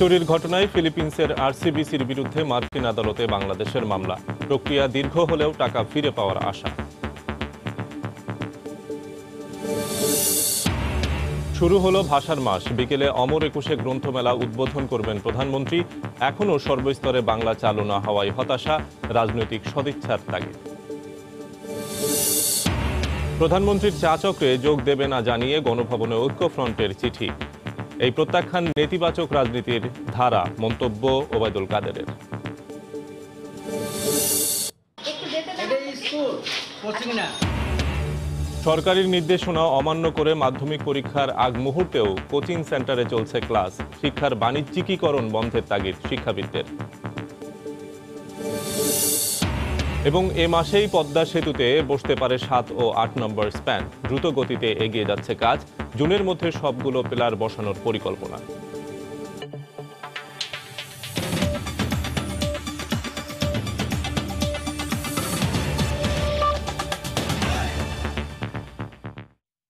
চুরির ঘটনায় ফিলিপিন্সের আরসিবিসির বিরুদ্ধে মার্কিন আদালতে বাংলাদেশের মামলা। প্রক্রিয়া দীর্ঘ হলেও টাকা ফিরে পাওয়ার আশা। শুরু হলো ভাষার মাস। বিকেলে অমর একুশে গ্রন্থমেলা উদ্বোধন করবেন প্রধানমন্ত্রী। এখনও সর্বস্তরে বাংলা চালু না হওয়ায় হতাশা, রাজনৈতিক সদিচ্ছার তাগিদ। প্রধানমন্ত্রীর চা চক্রে যোগ দেবে না জানিয়ে গণভবনে ঐক্যফ্রন্টের চিঠি। এই প্রত্যাখ্যান নেতিবাচক রাজনীতির ধারা, মন্তব্য ওবায়দুল কাদেরের। সরকারি নির্দেশনা অমান্য করে মাধ্যমিক পরীক্ষার আগ মুহূর্তেও কোচিং সেন্টারে চলছে ক্লাস। শিক্ষার বাণিজ্যিকীকরণ বন্ধের তাগিদ শিক্ষাবিদদের। এবং এ মাসেই পদ্মা সেতুতে বসতে পারে 7 ও 8 নম্বর স্প্যান। দ্রুত গতিতে এগিয়ে যাচ্ছে কাজ। জুনের মধ্যে সবগুলো পিলার বসানোর পরিকল্পনা।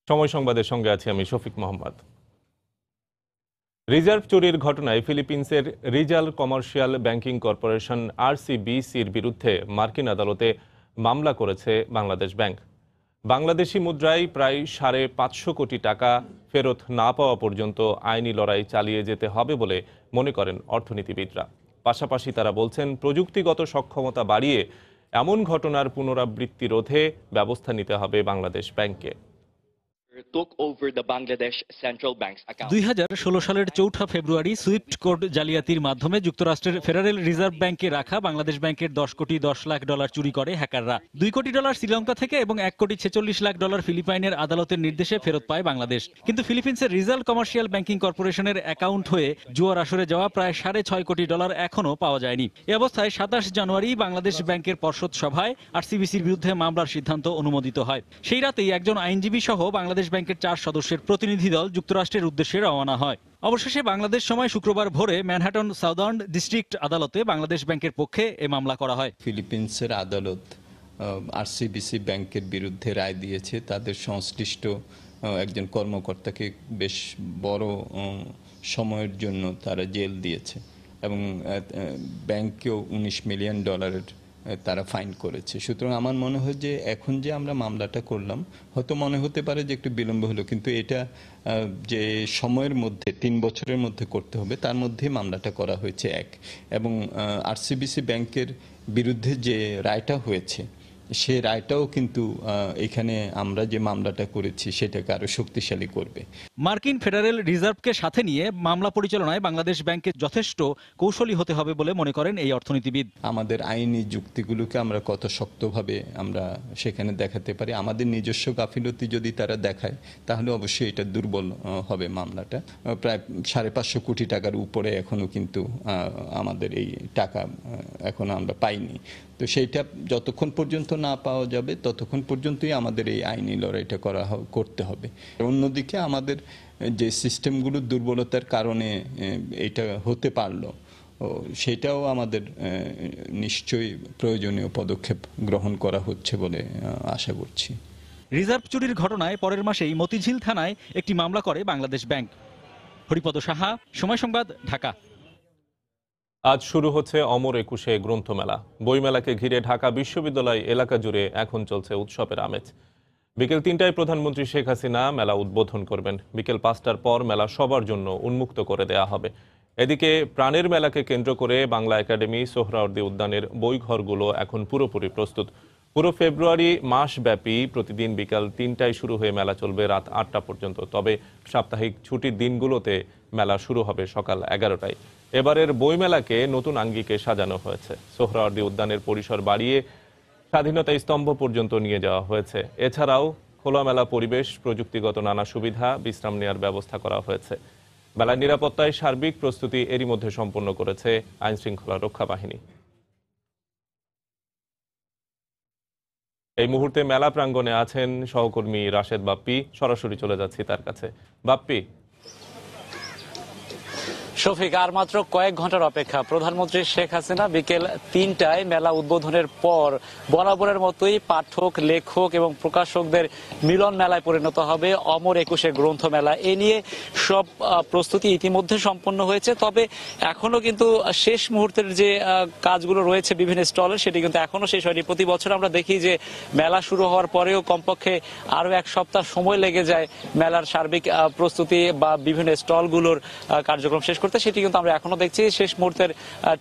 সময় সংবাদের সঙ্গে আছি আমি শফিক মোহাম্মদ। রিজার্ভ চুরির ঘটনায় ফিলিপিন্সের রিজাল কমার্শিয়াল ব্যাংকিং কর্পোরেশন আরসিবিসির বিরুদ্ধে মার্কিন আদালতে মামলা করেছে বাংলাদেশ ব্যাংক। বাংলাদেশি মুদ্রায় প্রায় 550 কোটি টাকা ফেরত না পাওয়া পর্যন্ত আইনি লড়াই চালিয়ে যেতে হবে বলে মনে করেন অর্থনীতিবিদরা। পাশাপাশি তারা বলছেন, প্রযুক্তিগত সক্ষমতা বাড়িয়ে এমন ঘটনার পুনরাবৃত্তি রোধে ব্যবস্থা নিতে হবে বাংলাদেশ ব্যাংককে। 2016 সালের 4 ফেব্রুয়ারি সুইফট কোড জালিয়াতির মাধ্যমে যুক্তরাষ্ট্রের ফেডারেল রিজার্ভ ব্যাংকে রাখা বাংলাদেশ ব্যাংকের 10 কোটি 10 লাখ ডলার চুরি করে হ্যাকাররা। 2 কোটি ডলার শ্রীলঙ্কা থেকে এবং 1 কোটি 46 লাখ ডলার ফিলিপাইনের আদালতের নির্দেশে ফেরত পায় বাংলাদেশ। কিন্তু ফিলিপিন্সের রিজাল কমার্শিয়াল ব্যাংকিং কর্পোরেশনের অ্যাকাউন্ট হয়ে জুয়ার আসরে যাওয়া প্রায় 6.5 কোটি ডলার এখনও পাওয়া যায়নি। এ অবস্থায় 27 জানুয়ারি বাংলাদেশ ব্যাংকের পর্ষদ সভায় আরসিবিসির বিরুদ্ধে মামলার সিদ্ধান্ত অনুমোদিত হয়। সেই রাতেই একজন আইনজীবী সহ বাংলাদেশ ব্যাংকের 4 সদস্যের প্রতিনিধি দল যুক্তরাষ্ট্রের উদ্দেশ্যে রওনা হয়। অবশেষে বাংলাদেশ সময় শুক্রবার ভোরে ম্যানহাটন সাউদার্ন ডিস্ট্রিক্ট আদালতে বাংলাদেশ ব্যাংকের পক্ষে এ মামলা করা হয়। ফিলিপিন্সের আদালত আরসিবিসি ব্যাংকের বিরুদ্ধে রায় দিয়েছে। তাদের সংশ্লিষ্ট একজন কর্মকর্তাকে বেশ বড় সময়ের জন্য তারা জেল দিয়েছে এবং ব্যাংকেও $19 মিলিয়ন তারা ফাইন করেছে। সুতরাং আমার মনে হয় যে এখন যে আমরা মামলাটা করলাম, হয়তো মনে হতে পারে যে একটু বিলম্ব হলো, কিন্তু এটা যে সময়ের মধ্যে 3 বছরের মধ্যে করতে হবে তার মধ্যে মামলাটা করা হয়েছে এবং আরসিবিসি ব্যাংকের বিরুদ্ধে যে রায়টা হয়েছে সে রায়টাও কিন্তু এখানে আমরা যে মামলাটা করেছি সেটাকে আরো শক্তিশালী করবে। মার্কিন ফেডারেল রিজার্ভকে সাথে নিয়ে মামলা পরিচালনায় বাংলাদেশ ব্যাংকে যথেষ্ট কৌশলী হতে হবে বলে মনে করেন এই অর্থনীতিবিদ। আমাদের আইনি যুক্তিগুলোকে আমরা কত শক্তভাবে আমরা সেখানে দেখাতে পারি। আমাদের নিজস্ব গাফিলতি যদি তারা দেখায় তাহলে অবশ্যই এটা দুর্বল হবে মামলাটা। প্রায় 550 কোটি টাকার উপরে এখনো কিন্তু আমাদের এই টাকা এখনো আমরা পাইনি। তো সেইটা যতক্ষণ পর্যন্ত না পাওয়া যাবে ততক্ষণ পর্যন্তই আমাদের এই আইনি লড়াইটা করতে হবে। অন্যদিকে আমাদের যে সিস্টেমগুলোর দুর্বলতার কারণে এটা হতে পারলো, সেটাও আমাদের নিশ্চয়ই প্রয়োজনীয় পদক্ষেপ গ্রহণ করা হচ্ছে বলে আশা করছি। রিজার্ভ চুরির ঘটনায় পরের মাসেই মতিঝিল থানায় একটি মামলা করে বাংলাদেশ ব্যাংক। হরিপদ সাহা, সময় সংবাদ, ঢাকা। আজ শুরু হচ্ছে অমর একুশে গ্রন্থমেলা। বইমেলাকে ঘিরে ঢাকা বিশ্ববিদ্যালয় এলাকা জুড়ে এখন চলছে উৎসবের আমেজ। বিকেল 3টায় প্রধানমন্ত্রী শেখ হাসিনা মেলা উদ্বোধন করবেন। বিকেল 5টার পর মেলা সবার জন্য উন্মুক্ত করে দেয়া হবে। এদিকে প্রাণের মেলাকে কেন্দ্র করে বাংলা একাডেমি, সোহরাওয়ার্দী উদ্যানের বইঘরগুলো এখন পুরোপুরি প্রস্তুত। পুরো ফেব্রুয়ারি মাসব্যাপী প্রতিদিন বিকাল 3টায় শুরু হয়ে মেলা চলবে রাত 8টা পর্যন্ত। তবে সাপ্তাহিক ছুটির দিনগুলোতে মেলা শুরু হবে সকাল 11টায়। এবারের বইমেলাকে নতুন আঙ্গিকে সাজানো হয়েছে। সোহরাওয়ার্দী উদ্যানের পরিসর বাড়িয়ে স্বাধীনতা স্তম্ভ পর্যন্ত নিয়ে যাওয়া হয়েছে। এছাড়াও খোলামেলা পরিবেশ, প্রযুক্তিগত নানা সুবিধা, বিশ্রাম নেওয়ার ব্যবস্থা করা হয়েছে। মেলার নিরাপত্তায় সার্বিক প্রস্তুতি এরই মধ্যে সম্পন্ন করেছে আইনশৃঙ্খলা রক্ষা বাহিনী। এই মুহূর্তে মেলা প্রাঙ্গণে আছেন সহকর্মী রাশেদ বাপ্পি। সরাসরি চলে যাচ্ছি তার কাছে। বাপ্পি, শফিক, আর মাত্র কয়েক ঘন্টার অপেক্ষা। প্রধানমন্ত্রী শেখ হাসিনা বিকেল ৩টায় মেলা উদ্বোধনের পর বরাবরের মতোই পাঠক, লেখক এবং প্রকাশকদের মিলন মেলায় পরিণত হবে অমর একুশে গ্রন্থমেলা। এ নিয়ে সব প্রস্তুতি ইতিমধ্যে সম্পন্ন হয়েছে, তবে এখনো কিন্তু শেষ মুহূর্তের যে কাজগুলো রয়েছে বিভিন্ন স্টলের, সেটি কিন্তু এখনো শেষ হয়নি। প্রতি বছর আমরা দেখি যে মেলা শুরু হওয়ার পরেও কমপক্ষে আরো এক সপ্তাহ সময় লেগে যায় মেলার সার্বিক প্রস্তুতি বা বিভিন্ন স্টলগুলোর কার্যক্রম শেষ করতে। সেটি কিন্তু আমরা এখনো দেখছি, শেষ মুহূর্তের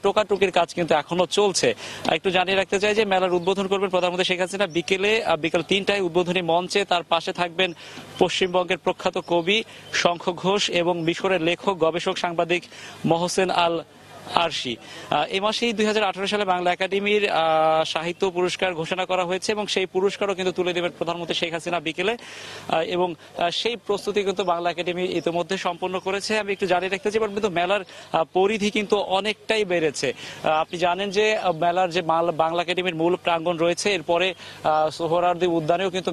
টোকাটুকির কাজ কিন্তু এখনো চলছে। একটু জানিয়ে রাখতে চাই যে মেলার উদ্বোধন করবেন প্রধানমন্ত্রী শেখ হাসিনা বিকেল ৩টায় উদ্বোধনী মঞ্চে। তার পাশে থাকবেন পশ্চিমবঙ্গের প্রখ্যাত কবি শঙ্খ ঘোষ এবং মিশরের লেখক, গবেষক, সাংবাদিক মহসেন আল আরশি। এ মাসেই 2018 সালে বাংলা একাডেমির সাহিত্য পুরস্কার ঘোষণা করা হয়েছে এবং সেই পুরস্কারও কিন্তু তুলে দেবেন প্রধানমন্ত্রী শেখ হাসিনা বিকেলে। এবং সেই প্রস্তুতি কিন্তু বাংলা একাডেমি ইতিমধ্যে সম্পন্ন করেছে। আমি একটু জানিয়ে রাখতে চাই, কিন্তু মেলার পরিধি কিন্তু অনেকটাই বেড়েছে। আপনি জানেন যে মেলার যে বাংলা একাডেমির মূল প্রাঙ্গণ রয়েছে, এরপরে সোহরাওয়ার্দী উদ্যানেও কিন্তু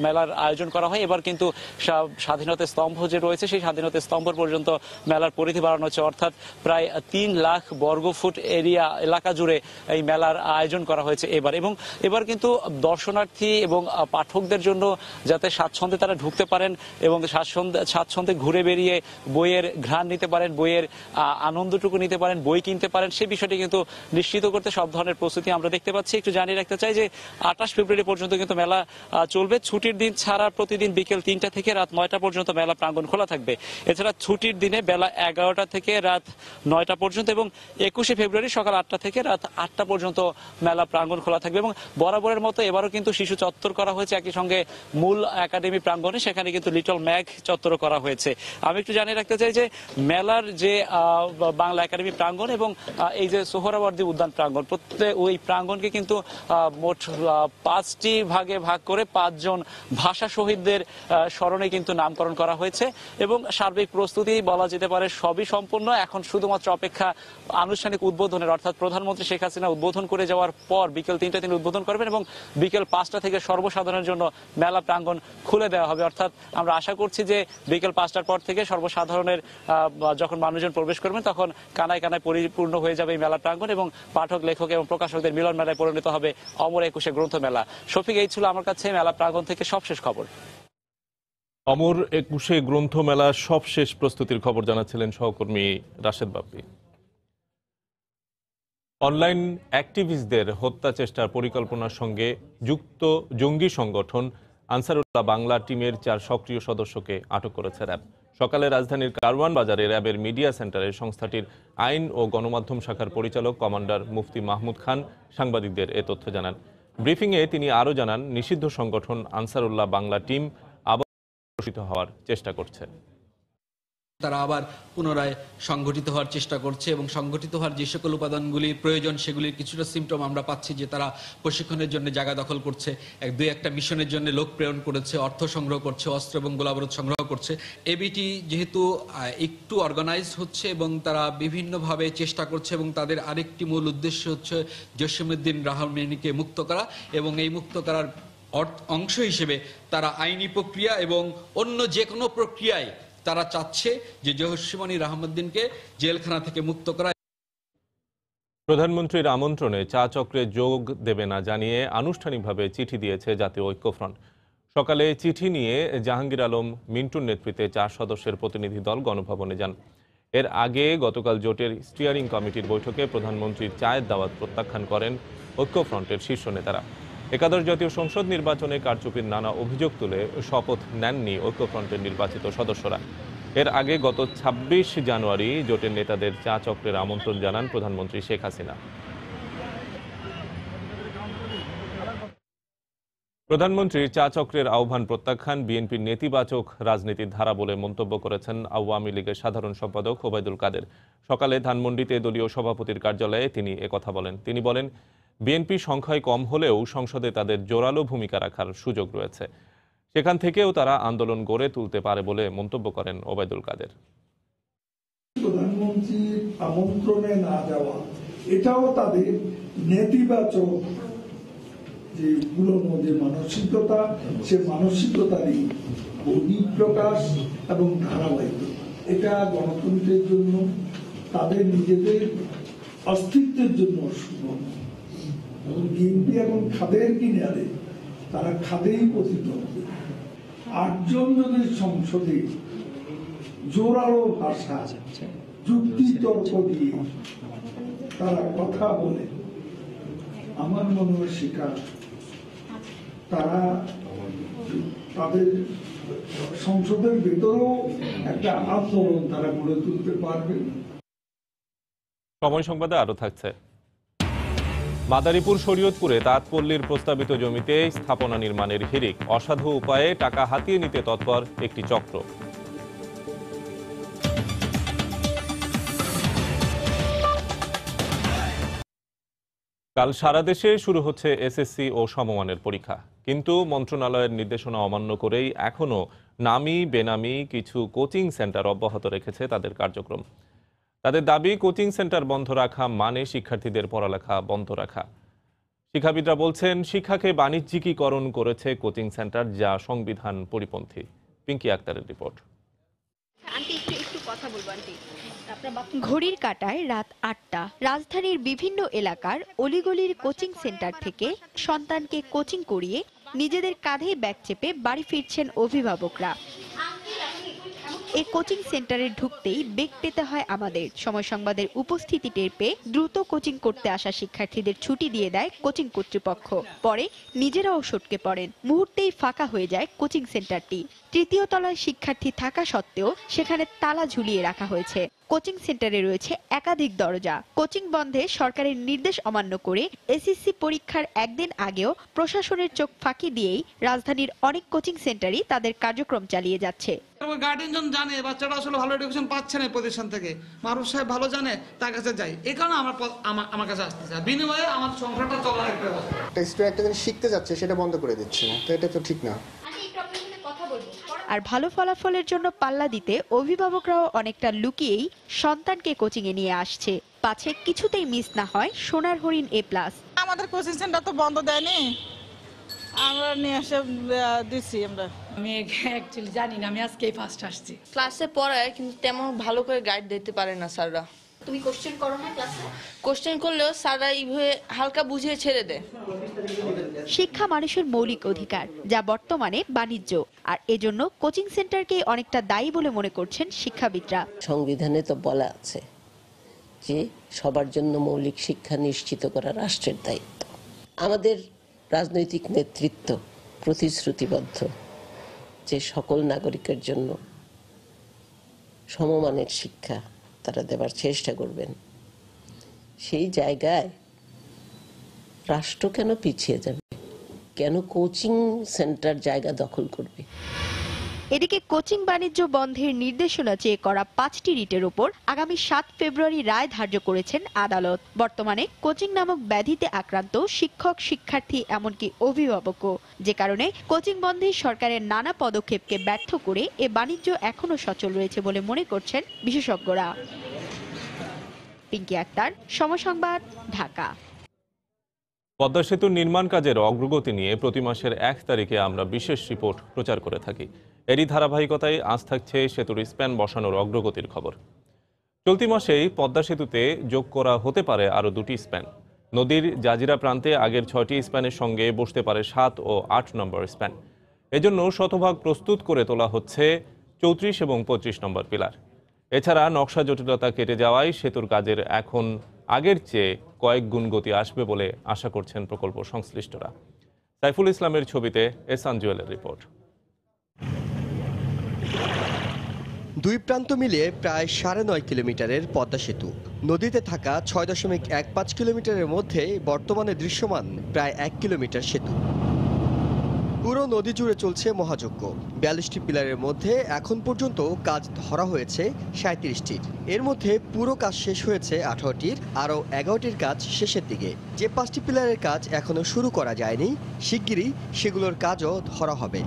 মেলার আয়োজন করা হয়। এবার কিন্তু স্বাধীনতা স্তম্ভ যে রয়েছে, সেই স্বাধীনতা স্তম্ভ পর্যন্ত মেলার পরিধি বাড়ানো হচ্ছে, অর্থাৎ প্রায় 3 লাখ বর্গফুট এলাকা জুড়ে এই মেলার আয়োজন করা হয়েছে এবার। এবং এবার কিন্তু দর্শনার্থী এবং পাঠকদের জন্য যাতে স্বাচ্ছন্দ্যে তারা ঢুকতে পারেন এবং স্বাচ্ছন্দ্যে ঘুরে বেরিয়ে বইয়ের ঘ্রাণ নিতে পারেন, বইয়ের আনন্দটুকু নিতে পারেন, বই কিনতে পারেন, সেই বিষয়টি কিন্তু নিশ্চিত করতে সব ধরনের প্রস্তুতি আমরা দেখতে পাচ্ছি। একটু জানিয়ে রাখতে চাই যে 28 ফেব্রুয়ারি পর্যন্ত কিন্তু মেলা চলবে। ছুটির দিন ছাড়া প্রতিদিন বিকেল 3টা থেকে রাত 9টা পর্যন্ত মেলা প্রাঙ্গণ খোলা থাকবে। এছাড়া ছুটির দিনে বেলা 11টা থেকে রাত 9টা পর্যন্ত এবং 21শে ফেব্রুয়ারি সকাল 8টা থেকে রাত 8টা পর্যন্ত মেলা প্রাঙ্গণ খোলা থাকবে। এবং বরাবরের মতো এবারও কিন্তু শিশু চত্বর করা হয়েছে একই সঙ্গে মূল একাডেমি প্রাঙ্গণে, সেখানে কিন্তু লিটল ম্যাগ চত্বর করা হয়েছে। আমি একটু জানিয়ে রাখতে চাই যে মেলার যে বাংলা একাডেমি প্রাঙ্গণ এবং এই যে সোহরাওয়ার্দী উদ্যান প্রাঙ্গণ, ওই প্রাঙ্গণকে কিন্তু মোট 5টি ভাগে ভাগ করে 5 জন ভাষা শহীদদের স্মরণে কিন্তু নামকরণ করা হয়েছে। এবং সার্বিক প্রস্তুতি বলা যেতে পারে সবই সম্পূর্ণ। এখন শুধুমাত্র অপেক্ষা আনুষ্ঠানিক উদ্বোধনের, অর্থাৎ প্রধানমন্ত্রী শেখ হাসিনা উদ্বোধন করে যাওয়ার পর বিকেল 3টায় তিনি উদ্বোধন করবেন এবং বিকেল 5টা থেকে সর্বসাধারণের জন্য মেলা প্রাঙ্গণ খুলে দেওয়া হবে। অর্থাৎ আমরা আশা করছি যে বিকেল 5টার পর থেকে সর্বসাধারণের যখন মানুষজন প্রবেশ করবেন তখন কানায় কানায় পরিপূর্ণ হয়ে যাবে এই মেলা প্রাঙ্গণ এবং পাঠক, লেখক এবং প্রকাশকদের মিলন মেলায় পরিণত হবে অমর একুশে গ্রন্থ মেলা। শফিক, এই ছিল আমার কাছে মেলা প্রাঙ্গণ থেকে সবশেষ খবর। অমর একুশে গ্রন্থমেলার সবশেষ প্রস্তুতির খবর জানাচ্ছিলেন সহকর্মী রাশেদ বাপ্পি। অনলাইন অ্যাক্টিভিস্টদের হত্যা চেষ্টার পরিকল্পনার সঙ্গে যুক্ত জঙ্গি সংগঠন আনসারুল্লাহ বাংলা টিমের 4 সক্রিয় সদস্যকে আটক করেছে র্যাব। সকালে রাজধানীর কারওয়ান বাজারে র্যাবের মিডিয়া সেন্টারে সংস্থাটির আইন ও গণমাধ্যম শাখার পরিচালক কমান্ডার মুফতি মাহমুদ খান সাংবাদিকদের এ তথ্য জানান। ব্রিফিংয়ে তিনি আরও জানান, নিষিদ্ধ সংগঠন আনসারুল্লাহ বাংলা টিম আবার হওয়ার চেষ্টা করছে। তারা আবার পুনরায় সংগঠিত হওয়ার চেষ্টা করছে এবং সংগঠিত হওয়ার যে সকল উপাদানগুলি প্রয়োজন সেগুলির কিছুটা সিমটম আমরা পাচ্ছি যে তারা প্রশিক্ষণের জন্য জায়গা দখল করছে, 2-1টা মিশনের জন্য লোক প্রেরণ করেছে, অর্থ সংগ্রহ করছে, অস্ত্র এবং গোলাবারুদ সংগ্রহ করছে। এবিটি যেহেতু একটু অর্গানাইজড হচ্ছে এবং তারা বিভিন্নভাবে চেষ্টা করছে এবং তাদের আরেকটি মূল উদ্দেশ্য হচ্ছে জসিমউদ্দিন রাহমানিকে মুক্ত করা এবং এই মুক্ত করার অংশ হিসেবে তারা আইনি প্রক্রিয়া এবং অন্য যে কোনো প্রক্রিয়ায় তারা চাচ্ছে যে জসিমউদ্দিন রাহমানিকে জেলখানা থেকে মুক্ত করা। প্রধানমন্ত্রীর আমন্ত্রণে চা চক্রে যোগ দেবে না জানিয়ে আনুষ্ঠানিকভাবে চিঠি দিয়েছে জাতীয় ঐক্যফ্রন্ট। সকালে চিঠি নিয়ে জাহাঙ্গীর আলম মিন্টুর নেতৃত্বে 4 সদস্যের প্রতিনিধি দল গণভবনে যান। এর আগে গতকাল জোটের স্টিয়ারিং কমিটির বৈঠকে প্রধানমন্ত্রীর চায়ের দাওয়াত প্রত্যাখ্যান করেন ঐক্যফ্রন্টের শীর্ষ নেতারা। একাদশ জাতীয় সংসদ নির্বাচনে কারচুপির নানা অভিযোগ তুলে শপথ নেননি ঐক্যফ্রন্টের নির্বাচিত সদস্যরা। এর আগে গত 26 জানুয়ারি জোটের নেতাদের চা চক্রের আমন্ত্রণ জানান প্রধানমন্ত্রী শেখ হাসিনা। প্রধানমন্ত্রীর চা চক্রের আহ্বান প্রত্যাখ্যান বিএনপির নেতিবাচক রাজনীতির ধারা বলে মন্তব্য করেছেন আওয়ামী লীগের সাধারণ সম্পাদক ওবায়দুল কাদের। সকালে ধানমন্ডিতে দলীয় সভাপতির কার্যালয়ে তিনি একথা বলেন। তিনি বলেন, বিএনপি সংখ্যায় কম হলেও সংসদে তাদের জোরালো ভূমিকা রাখার সুযোগ রয়েছে, সেখান থেকেও তারা আন্দোলন গড়ে তুলতে পারে বলে মন্তব্য করেন ওবায়দুল কাদের। প্রধানমন্ত্রীর আমন্ত্রণে না যাওয়া এটাও তাদের নেতিবাচক যে পুরনো যে মানসিকতা, সে মানসিকতারই বহিঃপ্রকাশ এবং ধারাবাহিকতা। এটা গণতন্ত্রের জন্য, তাদের নিজেদের অস্তিত্বের জন্য অশুভ। এবং বিএনপি এখন খাদের কিনারে, তারা খাদেই পতিত হবে। 8 জন যদি সংসদে জোরালো ভাষা যুক্তি তর্ক দিয়ে তারা কথা বলে, আমার মনে হয় সেটা তারা তাদের সংসদের ভেতরেও একটা আন্দোলন তারা গড়ে তুলতে পারবে। সময় সংবাদে আরো থাকছে। মাদারীপুর শরীয়তপুরে তাঁতপল্লীর প্রস্তাবিত জমিতে স্থাপনা নির্মাণের হিড়িক, অসাধু উপায়ে টাকা হাতিয়ে নিতে তৎপর একটি চক্র। কাল সারা দেশে শুরু হচ্ছে এসএসসি ও সমমানের পরীক্ষা, কিন্তু মন্ত্রণালয়ের নির্দেশনা অমান্য করেই এখনো নামি বেনামি কিছু কোচিং সেন্টার অব্যাহত রেখেছে তাদের কার্যক্রম। তাদের দাবি, কোচিং সেন্টার বন্ধ রাখা মানে শিক্ষার্থীদের পড়ালেখা বন্ধ রাখা। শিক্ষাবিদরা বলছেন, শিক্ষাকে বাণিজ্যিকীকরণ করেছে কোচিং সেন্টার, যা সংবিধান পরিপন্থী। পিঙ্কি আক্তারের রিপোর্ট। ঘড়ির কাঁটায় রাত 8টা। রাজধানীর বিভিন্ন এলাকার অলিগলির কোচিং সেন্টার থেকে সন্তানকে কোচিং করিয়ে নিজেদের কাঁধে ব্যাগ চেপে বাড়ি ফিরছেন অভিভাবকরা। এই কোচিং সেন্টারে ঢুকতেই বেগ পেতে হয় আমাদের। সময় সংবাদের উপস্থিতি টের পেয়ে দ্রুত কোচিং করতে আসা শিক্ষার্থীদের ছুটি দিয়ে দেয় কোচিং কর্তৃপক্ষ। পরে নিজেরাও সটকে পড়েন। মুহূর্তেই ফাঁকা হয়ে যায় কোচিং সেন্টারটি। 3য় তলায় শিক্ষার্থী থাকা সত্ত্বেও সেখানে তালা ঝুলিয়ে রাখা হয়েছে। কোচিং সেন্টারে রয়েছে একাধিক দরজা। কোচিং বন্ধে সরকারের নির্দেশ অমান্য করে এসএসসি পরীক্ষার একদিন আগেও প্রশাসনের চোখ ফাঁকি দিয়েই রাজধানীর অনেক কোচিং সেন্টারই তাদের কার্যক্রম চালিয়ে যাচ্ছে। গার্ডিয়ানজন জানে বাচ্চাটা আসলে ভালো এডুকেশন পাচ্ছে না প্রতিষ্ঠান থেকে, মারুফ সাহেব ভালো জানে, তার কাছে যাই। এই কারণে আমার কাছে আসতে চাই, বিনিময়ে আমার সংসারটা চলার একটা ব্যবস্থা। একটা জিনিস শিখতে যাচ্ছে সেটা বন্ধ করে দিচ্ছে, তো এটা তো ঠিক না। আর ভালো ফলাফলের জন্য পাল্লা দিতে অভিভাবকরাও অনেকটা লুকিয়েই সন্তানকে কোচিংয়ে নিয়ে আসছে, পাছে কিছুতেই মিস না হয় সোনার হরিণ A+। আমাদের কোচিং সেন্টার তো বন্ধ দেয়নি, আমরা নিয়ে এসে দিচ্ছি। আমি অ্যাকচুয়ালি জানি না, আমি আজকেই ফার্স্ট আসছি। ক্লাসে পড়ায় কিন্তু তেমন ভালো করে গাইড দিতে পারে না স্যাররা। তুমি কোশ্চেন করো না ক্লাসে? কোশ্চেন করলেও স্যাররা এইভাবে হালকা বুঝিয়ে ছেড়ে দেয়। শিক্ষা মানুষের মৌলিক অধিকার, যা বর্তমানে বাণিজ্য, আর এজন্য কোচিং সেন্টারকে অনেকটা দায়ী বলে মনে করছেন শিক্ষাবিদরা। সংবিধানে তো বলা আছে যে সবার জন্য মৌলিক শিক্ষা নিশ্চিত করা রাষ্ট্রের দায়িত্ব। আমাদের রাজনৈতিক নেতৃত্ব প্রতিশ্রুতিবদ্ধ যে সকল নাগরিকের জন্য সমমানের শিক্ষা তারা দেবার চেষ্টা করবেন। সেই জায়গায় রাষ্ট্র কেন পিছিয়ে যাবে? কেন কোচিং সেন্টার জায়গা দখল করবে? এদিকে কোচিং বাণিজ্য বন্ধের নির্দেশনা চেয়ে করা 5টি রিটের ওপর আগামী 7 ফেব্রুয়ারি রায় ধার্য করেছেন আদালত। বর্তমানে কোচিং নামক ব্যাধিতে আক্রান্ত শিক্ষক, শিক্ষার্থী, এমনকি অভিভাবকও, যে কারণে কোচিং বন্ধে সরকারের নানা পদক্ষেপকে ব্যর্থ করে এ বাণিজ্য এখনো সচল রয়েছে বলে মনে করছেন বিশেষজ্ঞরা। পিঙ্কি আক্তার, সময় সংবাদ, ঢাকা। পদ্মা সেতুর নির্মাণ কাজের অগ্রগতি নিয়ে প্রতি মাসের 1 তারিখে আমরা বিশেষ রিপোর্ট প্রচার করে থাকি। এরই ধারাবাহিকতায় আজ থাকছে সেতুর স্প্যান বসানোর অগ্রগতির খবর। চলতি মাসেই পদ্মা সেতুতে যোগ করা হতে পারে আরও 2টি স্প্যান। নদীর জাজিরা প্রান্তে আগের 6টি স্প্যানের সঙ্গে বসতে পারে 7 ও 8 নম্বর স্প্যান। এজন্য শতভাগ প্রস্তুত করে তোলা হচ্ছে 34 এবং 25 নম্বর পিলার। এছাড়া নকশা জটিলতা কেটে যাওয়ায় সেতুর কাজের এখন আগের চেয়ে কয়েক গুণ গতি আসবে বলে আশা করছেন প্রকল্প সংশ্লিষ্টরা। সাইফুল ইসলামের ছবিতে এহসান জুয়েলের রিপোর্ট। দুই প্রান্ত মিলিয়ে প্রায় 9.5 কিলোমিটারের পদ্মা সেতু। নদীতে থাকা 6.15 কিলোমিটারের মধ্যে বর্তমানে দৃশ্যমান প্রায় 1 কিলোমিটার সেতু। পুরো নদী জুড়ে চলছে মহাযজ্ঞ। 42টি পিলারের মধ্যে এখন পর্যন্ত কাজ ধরা হয়েছে 37টির। এর মধ্যে পুরো কাজ শেষ হয়েছে 18টির, আরও 11টির কাজ শেষের দিকে। যে 5টি পিলারের কাজ এখনও শুরু করা যায়নি, শিগগিরই সেগুলোর কাজও ধরা হবে।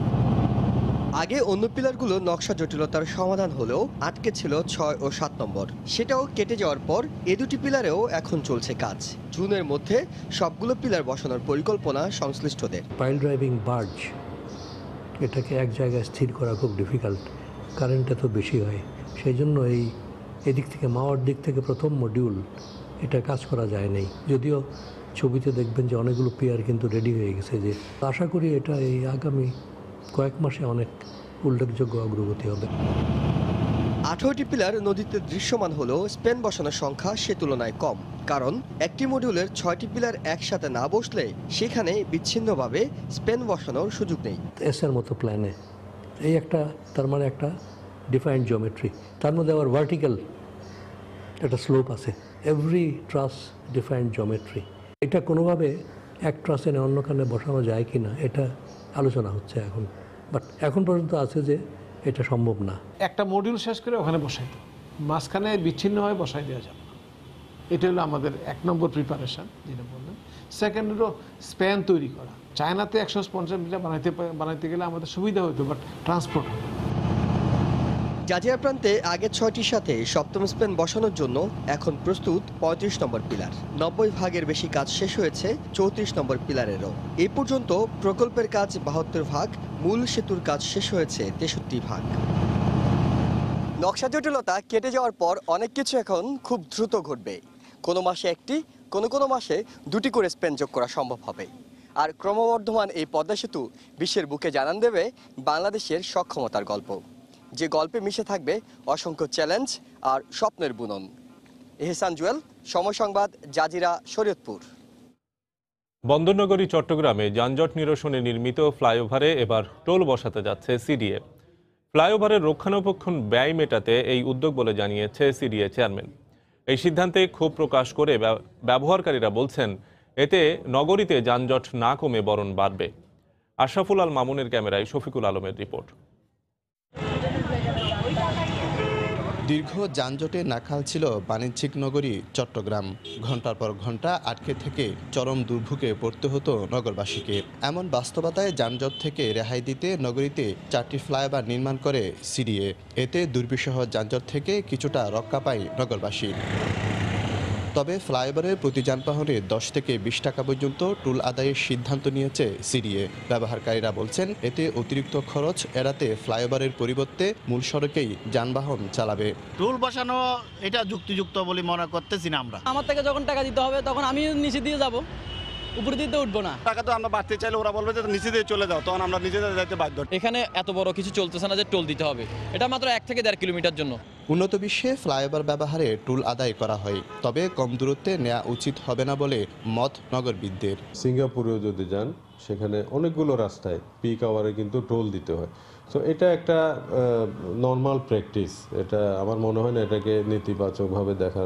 আগে অন্য পিলারগুলো নকশা জটিলতার সমাধান হলেও আটকে ছিল 6 ও 7 নম্বর। সেটাও কেটে যাওয়ার পর এ দুটি পিলারেও এখন চলছে কাজ। জুনের মধ্যে সবগুলো পিলার বসানোর পরিকল্পনা সংশ্লিষ্টদের। পাইল ড্রাইভিং বার্জ, এটাকে এক জায়গায় স্থির করা খুব ডিফিকাল্ট, কারেন্ট এত বেশি হয়, সেই জন্য এদিক থেকে মাওয়ার দিক থেকে প্রথম মডিউল এটা কাজ করা যায় নাই, যদিও ছবিতে দেখবেন যে অনেকগুলো পিয়ার কিন্তু রেডি হয়ে গেছে। যে আশা করি এটা এই আগামী কয়েক মাসে অনেক উল্লেখযোগ্য অগ্রগতি হবে। 18টি পিলার নদীতে দৃশ্যমান হলেও স্পেন বসানোর সংখ্যা সে তুলনায় কম, কারণ একটি মডিউলের 6টি পিলার একসাথে না বসলে সেখানে বিচ্ছিন্নভাবে স্পেন বসানোর সুযোগ নেই। এসের মতো প্ল্যানে এই একটা, তার মানে একটা ডিফাইন্ড জিওমেট্রি, তার মধ্যে আবার ভার্টিক্যাল একটা স্লোপ আছে, এভরি ট্রাস ডিফাইন্ড জিওমেট্রি। এটা কোনোভাবে এক ট্রাসে অন্যখানে বসানো যায় কি না এটা আলোচনা হচ্ছে এখন, বাট এখন পর্যন্ত আছে যে এটা সম্ভব না। একটা মডিউল শেষ করে ওখানে বসাই দেব, মাঝখানে বিচ্ছিন্ন হয়ে বসাই দেওয়া যাবে না। এটা হলো আমাদের 1 নম্বর প্রিপারেশন, যেটা বললেন। সেকেন্ড হলো স্প্যান তৈরি করা। চায়নাতে 150 মিটার বানাইতে গেলে আমাদের সুবিধা হতো, বাট ট্রান্সপোর্ট। জাজিরা প্রান্তে আগের 6টির সাথে সপ্তম স্পেন বসানোর জন্য এখন প্রস্তুত 35 নম্বর পিলার। 90 ভাগের বেশি কাজ শেষ হয়েছে 34 নম্বর পিলারেরও। এই পর্যন্ত প্রকল্পের কাজ 72 ভাগ, মূল সেতুর কাজ শেষ হয়েছে 63 ভাগ। নকশা জটিলতা কেটে যাওয়ার পর অনেক কিছু এখন খুব দ্রুত ঘটবে। কোনো মাসে একটি, কোনো মাসে 2টি করে স্পেন যোগ করা সম্ভব হবে। আর ক্রমবর্ধমান এই পদ্মা সেতু বিশ্বের বুকে জানান দেবে বাংলাদেশের সক্ষমতার গল্প, যে গল্পে মিশে থাকবে অসংখ্য চ্যালেঞ্জ আর স্বপ্নের বুনন। এহসান জুয়েল, সময় সংবাদ, জাজিরা, শরীয়তপুর। বন্দরনগরী চট্টগ্রামে যানজট নিরসনে নির্মিত ফ্লাইওভারে এবার টোল বসাতে যাচ্ছে সিডিএ। ফ্লাইওভারের রক্ষণাবেক্ষণ ব্যয় মেটাতে এই উদ্যোগ বলে জানিয়েছে সিডিএ চেয়ারম্যান। এই সিদ্ধান্তে ক্ষোভ প্রকাশ করে ব্যবহারকারীরা বলছেন, এতে নগরীতে যানজট না কমে বরং বাড়বে। আশরাফুল আল মামুনের ক্যামেরায় শফিকুল আলমের রিপোর্ট। দীর্ঘ যানজটে নাকাল ছিল বাণিজ্যিক নগরী চট্টগ্রাম। ঘন্টার পর ঘন্টা আটকে থেকে চরম দুর্ভোগে পড়তে হতো নগরবাসীকে। এমন বাস্তবতায় যানজট থেকে রেহাই দিতে নগরীতে 4টি ফ্লাইওভার নির্মাণ করে সিডিএ। এতে দুর্বিষহ যানজট থেকে কিছুটা রক্ষা পায় নগরবাসী। তবে ফ্লাইওভারের প্রতি যানবাহনে 10 থেকে 20 টাকা পর্যন্ত টোল আদায়ের সিদ্ধান্ত নিয়েছে সিডিএ। ব্যবহারকারীরা বলছেন, এতে অতিরিক্ত খরচ এড়াতে ফ্লাইওভারের পরিবর্তে মূল সড়কেই যানবাহন চালাবে। টোল বসানো এটা যুক্তিযুক্ত বলে মনে করতেছি না আমরা। আমার থেকে যখন টাকা দিতে হবে তখন আমি নিচে দিয়ে যাব, উপরে দিতে উঠবো না। টাকা তো আমরা বাড়তে চাইলে ওরা বলবে যে নিচে দিয়ে চলে যাও, তখন আমরা নিচে যাইতে বাধ্য। এখানে এত বড় কিছু চলতেছে না যে টোল দিতে হবে, এটা মাত্র 1 থেকে 1.5 কিলোমিটার জন্য। উন্নত বিশ্বে ফ্লাইওভার ব্যবহারে টোল আদায় করা হয়, তবে কম দূরত্বে নেওয়া উচিত হবে না বলে মত নগরবিদদের। সিঙ্গাপুরেও যদি যান, সেখানে অনেকগুলো রাস্তায় পিক আওয়ারে কিন্তু টোল দিতে হয়। তো এটা একটা নর্মাল প্র্যাকটিস। এটা আমার মনে হয় না এটাকে নেতিবাচকভাবে দেখা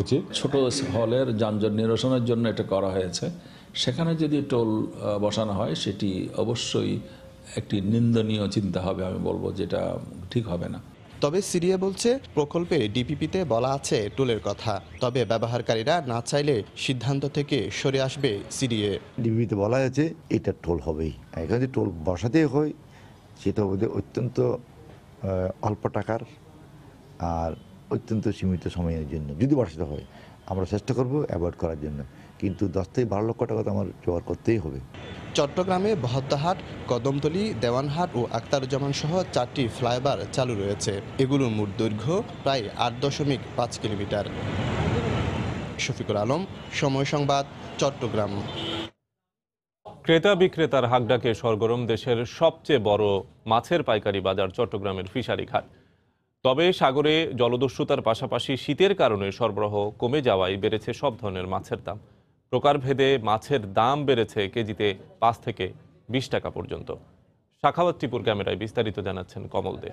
উচিত। ছোট হলের যানজট নিরসনের জন্য এটা করা হয়েছে, সেখানে যদি টোল বসানো হয় সেটি অবশ্যই একটি নিন্দনীয় চিন্তা হবে, আমি বলবো যেটা ঠিক হবে না। তবে সিডিএ বলছে, প্রকল্পে ডিপিপিতে বলা আছে টোলের কথা, তবে ব্যবহারকারীরা না চাইলে সিদ্ধান্ত থেকে সরে আসবে সিডিএ। ডিপিপিতে বলা আছে এটা টোল হবেই, এখানে যে টোল বসাতে হয় সেটা অত্যন্ত অল্প টাকার আর অত্যন্ত সীমিত সময়ের জন্য। যদি বসাতে হয় আমরা চেষ্টা করব অ্যাভয়েড করার জন্য, কিন্তু 10 থেকে 12 লক্ষ টাকা তো আমার জোগাড় করতেই হবে। চট্টগ্রামে বহদ্দাহাট, কদমতলী, দেওয়ানহাট ও আক্তারুজ্জামান সহ 4টি ফ্লাইওভার চালু রয়েছে। এগুলোর মোট দৈর্ঘ্য প্রায় 8.5 কিলোমিটার। শফিকুল আলম, সময় সংবাদ, চট্টগ্রাম। ক্রেতা বিক্রেতার হাকডাকে সরগরম দেশের সবচেয়ে বড় মাছের পাইকারি বাজার চট্টগ্রামের ফিশারি ঘাট। তবে সাগরে জলদস্যুতার পাশাপাশি শীতের কারণে সরবরাহ কমে যাওয়ায় বেড়েছে সব ধরনের মাছের দাম। প্রকারভেদে মাছের দাম বেড়েছে কেজিতে 5 থেকে 20 টাকা পর্যন্ত। শাখাওয়াত টিপুর ক্যামেরায় বিস্তারিত জানাচ্ছেন কমল দে।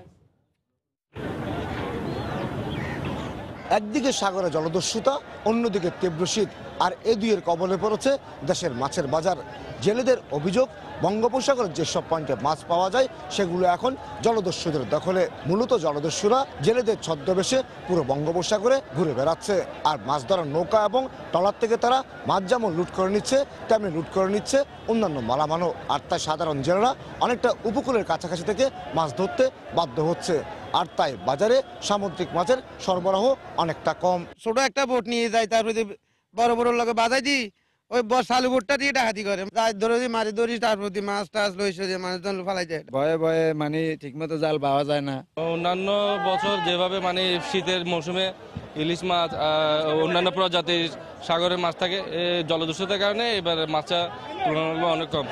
একদিকে সাগরে জলদস্যুতা, অন্যদিকে তীব্র শীত, আর এই দুইয়ের কবলে পড়েছে দেশের মাছের বাজার। জেলেদের অভিযোগ, বঙ্গোপসাগরের যেসব পয়েন্টে মাছ পাওয়া যায় সেগুলো এখন জলদস্যুদের দখলে। মূলত জলদস্যুরা জেলেদের ছদ্মবেশে পুরো বঙ্গোপসাগরে ঘুরে বেড়াচ্ছে, আর মাছ ধরার নৌকা এবং ট্রলার থেকে তারা মাছ যেমন লুট করে নিচ্ছে তেমনি লুট করে নিচ্ছে অন্যান্য মালামালও। আর তাই সাধারণ জেলেরা অনেকটা উপকূলের কাছাকাছি থেকে মাছ ধরতে বাধ্য হচ্ছে, আর তাই বাজারে সামুদ্রিক মাছের সরবরাহ অনেকটা কম। ছোট একটা বোট নিয়ে যাই, তারপরে বড় বড় লোকে বাজাই দিই, ওই বর্ষালু ভুট্টা দিয়ে ডাকাতি করে ধরে মারি ধরি তার প্রতি মাছ টাছ লইছে যে মানুষজন ফালাই যায় ভয়ে ভয়ে মানে ঠিকমতো জাল পাওয়া যায় না। অন্যান্য বছর যেভাবে মানে শীতের মৌসুমে ইলিশ মাছ অন্যান্য প্রজাতির সাগরের মাছ থাকে জলদূষণের কারণে এবার মাছটা তুলনামূলক অনেক কম।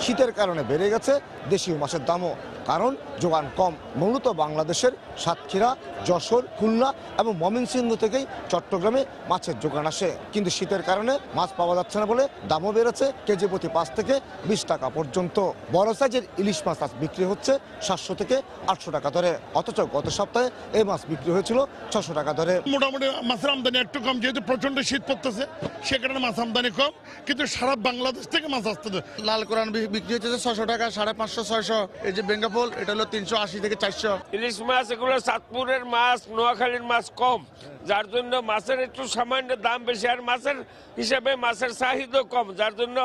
শীতের কারণে বেড়ে গেছে দেশীয় মাছের দামও, কারণ যোগান কম। মূলত বাংলাদেশের সাতক্ষীরা, যশোর, খুলনা এবং ময়মনসিংহ থেকেই চট্টগ্রামে মাছের যোগান আসে, কিন্তু শীতের কারণে মাছ পাওয়া যাচ্ছে না বলে দামও বেড়েছে কেজি প্রতি 5 থেকে 20 টাকা পর্যন্ত। বড় সাইজের ইলিশ মাছ আজ বিক্রি হচ্ছে 700 থেকে 800 টাকা ধরে, অথচ গত সপ্তাহে এই মাছ বিক্রি হয়েছিল 600 টাকা ধরে। মোটামুটি মাছের আমদানি একটু কম, যেহেতু প্রচন্ড শীত পড়তেছে সে কারণে মাছ আমদানি কম, কিন্তু সারা বাংলাদেশ থেকে মাছ আসতেছে। লাল কোরান বিক্রি হচ্ছে 600 টাকা, 550, 600। এই যে বেঙ্গাফল এটা হলো 380 থেকে 400। ইলিশ মাছ এগুলো চাঁদপুরের মাছ, নোয়াখালীর মাছ কম, যার জন্য মাছের একটু সামান্য দাম বেশি, আর মাছের হিসাবে মাছের চাহিদা কম, যার জন্য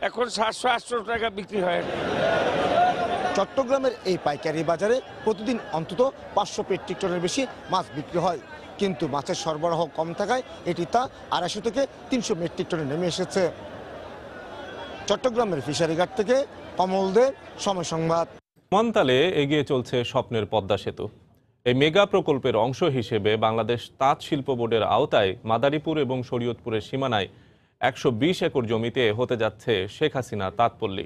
এখন 700-800 টাকা বিক্রি হয়। চট্টগ্রামের এই পাইকারি বাজারে প্রতিদিন অন্তত 500 মেট্রিক টনের বেশি মাছ বিক্রি হয়, কিন্তু মাছের সরবরাহ কম থাকায় এটি তা 250 থেকে 300 মেট্রিক টনে নেমে এসেছে। চট্টগ্রামের ফিশারিঘাট থেকে কমল দে, সময় সংবাদ। মন্তালে এগিয়ে চলছে স্বপ্নের পদ্মা সেতু। এই মেগা প্রকল্পের অংশ হিসেবে বাংলাদেশ তাঁত শিল্প বোর্ডের আওতায় মাদারীপুর এবং শরীয়তপুরের সীমানায় 120 একর জমিতে হতে যাচ্ছে শেখ হাসিনা তাঁতপল্লী।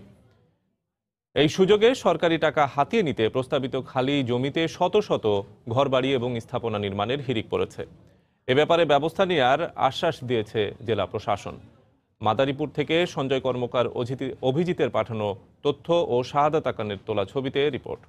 এই সুযোগে সরকারি টাকা হাতিয়ে নিতে প্রস্তাবিত খালি জমিতে শত শত ঘরবাড়ি এবং স্থাপনা নির্মাণের হিড়িক পড়েছে। এ ব্যাপারে ব্যবস্থা নেওয়ার আশ্বাস দিয়েছে জেলা প্রশাসন। মাদারীপুর থেকে সঞ্জয় কর্মকার অভিজিতের পাঠানো তথ্য ও শাহাদাত আকানের তোলা ছবিতে রিপোর্ট।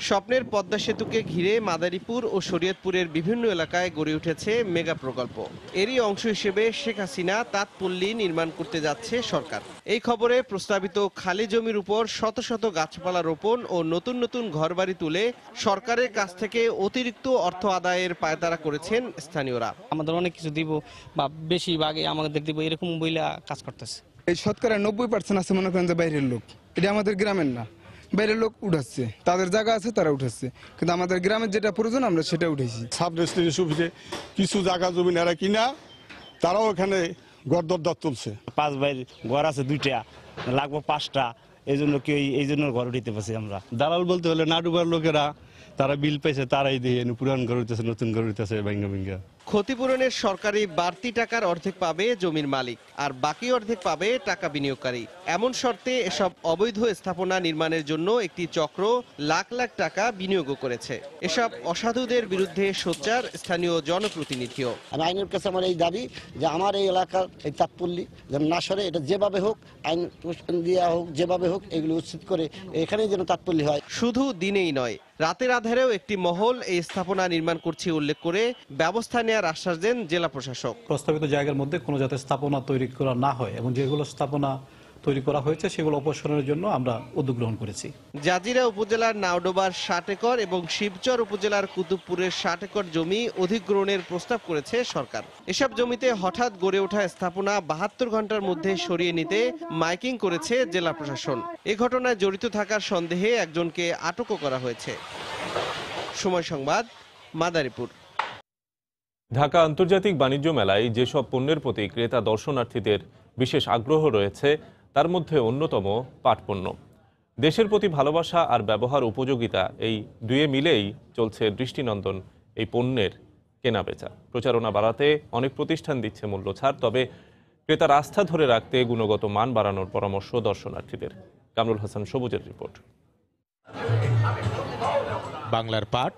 স্বপ্নের পদ্মা সেতুকে ঘিরে মাদারীপুর ও শরীয়তপুরের বিভিন্ন এলাকায় গড়ে উঠেছে মেগা প্রকল্প। এরই অংশ হিসেবে শেখ হাসিনা তাঁতপল্লী নির্মাণ করতে যাচ্ছে সরকার। এই খবরে প্রস্তাবিত খালি জমির উপর শত শত গাছপালা রোপণ ও নতুন নতুন ঘরবাড়ি তুলে সরকারের কাছ থেকে অতিরিক্ত অর্থ আদায়ের পায়তারা করেছেন স্থানীয়রা। আমাদের অনেক কিছু দিব বা বেশিরভাগে আমাদের দিব, এরকম বইলা কাজ করতেছে। এই শতকরা 90% আছে মনে করেন যে বাইরের লোক, এটা আমাদের গ্রামের না, বাইরের লোক উঠাচ্ছে, তাদের জায়গা আছে তারা উঠাচ্ছে, কিন্তু আমাদের গ্রামের যেটা প্রয়োজন আমরা সেটা উঠেছি। সাব রেজিস্ট্রি সুবিধে কিছু জায়গা জমি এরা কিনা তারাও এখানে গড়দর তুলছে। 5 ভাইয়ের ঘর আছে 2টা, লাগবে 5টা, এই জন্য ঘর উঠাইতে পারছি আমরা। দালাল বলতে হলে নাডুবার লোকেরা তারা বিল পেয়েছে, তারাই দিয়ে পুরান ঘর উঠতেছে, নতুন ঘর উঠতেছে ভাঙ্গা ভাঙ্গা। ক্ষতিপূরণের সরকারি বাড়তি টাকার অর্ধেক পাবে জমির মালিক, আর বাকি অর্ধেক পাবে টাকা বিনিয়োগকারী। এমন শর্তে এসব অবৈধ স্থাপনা নির্মাণের জন্য একটি চক্র লাখ লাখ টাকা বিনিয়োগ করেছে। এসব অসাধুদের বিরুদ্ধে সোচ্চার স্থানীয় জনপ্রতিনিধিও। আইনের কাছে আমার এই দাবি যে আমার এই এলাকার এই তাঁতপল্লী যেন না সরে, এটা যেভাবে হোক আইন দেওয়া হোক, যেভাবে হোক এগুলো উচিত করে এখানেই যেন তাঁতপল্লী হয়। শুধু দিনেই নয়, রাতের আধারেও একটি মহল এই স্থাপনা নির্মাণ করছে উল্লেখ করে ব্যবস্থা নেওয়ার আশ্বাস দেন জেলা প্রশাসক। প্রস্তাবিত জায়গার মধ্যে কোনো যাতে স্থাপনা তৈরি করা না হয় এবং যেগুলো স্থাপনা তৈরি করা হয়েছে সেগুলো অপসারণের জন্য আমরা উদ্যোগ গ্রহণ করেছি। জাজিরা উপজেলার নাওডোবার 60 একর এবং শিবচর উপজেলার কুতুবপুরের 60 একর জমি অধিগ্রহণের প্রস্তাব করেছে সরকার। এসব জমিতে হঠাৎ গড়ে ওঠা স্থাপনা 72 ঘন্টার মধ্যে সরিয়ে নিতে মাইকিং করেছে জেলা প্রশাসন। এ ঘটনায় জড়িত থাকার সন্দেহে একজনকে আটকও করা হয়েছে। সময় সংবাদ, মাদারীপুর। ঢাকা আন্তর্জাতিক বাণিজ্য মেলায় যেসব পণ্যের প্রতি ক্রেতা দর্শনার্থীদের বিশেষ আগ্রহ রয়েছে তার মধ্যে অন্যতম পাট পণ্য। দেশের প্রতি ভালোবাসা আর ব্যবহার উপযোগিতা, এই দুয়ে মিলেই চলছে দৃষ্টিনন্দন এই পণ্যের কেনাবেচা। প্রচারণা বাড়াতে অনেক প্রতিষ্ঠান দিচ্ছে মূল্য ছাড়, তবে ক্রেতার আস্থা ধরে রাখতে গুণগত মান বাড়ানোর পরামর্শ দর্শনার্থীদের। কামরুল হাসান সবুজের রিপোর্ট। বাংলার পাট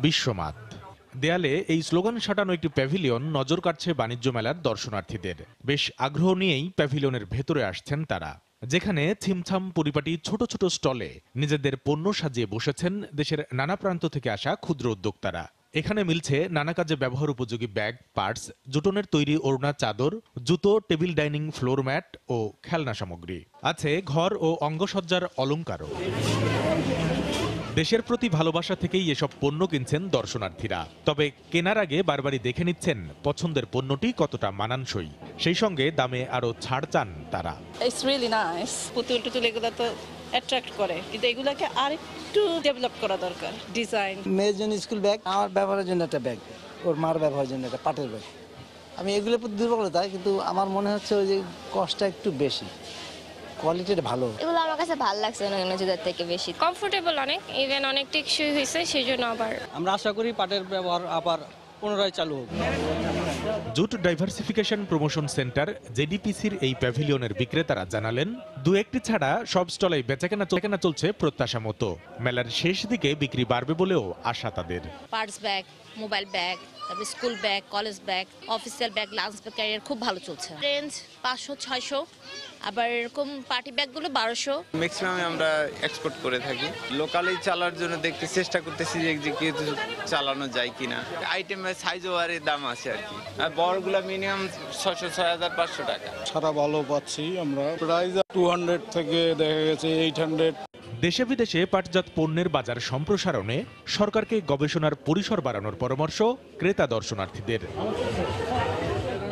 বিশ্বমাত। দেয়ালে এই স্লোগান সাঁটানো একটি প্যাভিলিয়ন নজর কাটছে বাণিজ্য মেলার দর্শনার্থীদের। বেশ আগ্রহ নিয়েই প্যাভিলিয়নের ভেতরে আসছেন তারা, যেখানে থিমথাম পরিপাটি ছোট ছোট স্টলে নিজেদের পণ্য সাজিয়ে বসেছেন দেশের নানা প্রান্ত থেকে আসা ক্ষুদ্র উদ্যোক্তারা। এখানে মিলছে নানা কাজে ব্যবহার উপযোগী ব্যাগ, পার্টস, জুটনের তৈরি ওড়না, চাদর, জুতো, টেবিল ডাইনিং, ফ্লোর ম্যাট ও খেলনা সামগ্রী। আছে ঘর ও অঙ্গসজ্জার অলংকারও। দেশের প্রতি ভালোবাসা থেকেই এসব পণ্য কিনছেন দর্শনার্থীরা। তবে কেনার আগে বারবারই দেখে নিচ্ছেন পছন্দের পণ্যটি কতটা মানানসই, সেই সঙ্গে দামে আরো ছাড় চান তারা। It's really nice. পুতুল টুতুল এগুলো তো অ্যাট্রাক্ট করে, কিন্তু এগুলোকে আরেকটু ডেভেলপ করা দরকার। ডিজাইন, মেয়ের জন্য স্কুল ব্যাগ, আমার ব্যবহারের জন্য একটা ব্যাগ, ওর মার ব্যবহারের জন্য একটা পাটের ব্যাগ। আমি এগুলোর প্রতি দুর্বলতা, কিন্তু আমার মনে হচ্ছে ওই যে কষ্টটা একটু বেশি, কোয়ালিটিটা ভালো। এগুলো আমার কাছে ভালো লাগছে অন্য জুতার থেকে বেশি, কমফোর্টেবল অনেক, ইভেন অনেক টেকসই হয়েছে, সেই জন্য আবার আমরা আশা করি পাটের ব্যবহার আবার পুনরায় চালু হোক। জুট ডাইভার্সিফিকেশন প্রমোশন সেন্টার জেডিপিসির এই প্যাভিলিয়নের বিক্রেতারা জানালেন, দু একটি ছাড়া সব স্টলেই বেচাকেনা চলছে প্রত্যাশা মতো। মেলার শেষ দিকে বিক্রি বাড়বে বলেও আশা তাদের। পার্স ব্যাগ, মোবাইল ব্যাগ, তারপরে school bag, college bag, official bag, lunch bag career খুব ভালো চলছে। রেঞ্জ 500-600, আবার এরকম পার্টি ব্যাগগুলো 1200। ম্যাক্সিমাম আমরা এক্সপোর্ট করে থাকি, লোকালি চালার জন্য দেখতে চেষ্টা করতেছি যে কিছু চালানো যায় কিনা। আইটেমের সাইজ ওয়ারে দাম আছে আর কি, আর বড়গুলো মিনিমাম 600-6500 টাকা। সারা ভালো পাচ্ছি আমরা, প্রাইস 200 থেকে দেখা গেছে 800। দেশে বিদেশে পাটজাত পণ্যের বাজার সম্প্রসারণে সরকারকে গবেষণার পরিসর বাড়ানোর পরামর্শ ক্রেতা দর্শনার্থীদের।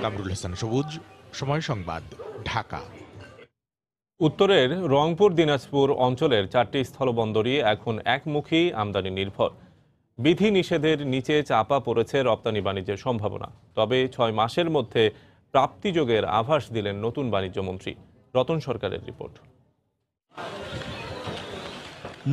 কামরুল হাসান সবুজ, সময় সংবাদ, ঢাকা। উত্তরের রংপুর দিনাজপুর অঞ্চলের 4টি স্থলবন্দরই এখন একমুখী আমদানি নির্ভর। বিধি নিষেধের নিচে চাপা পড়েছে রপ্তানি বাণিজ্যের সম্ভাবনা। তবে 6 মাসের মধ্যে প্রাপ্তিযোগের আভাস দিলেন নতুন বাণিজ্যমন্ত্রী। রতন সরকারের রিপোর্ট।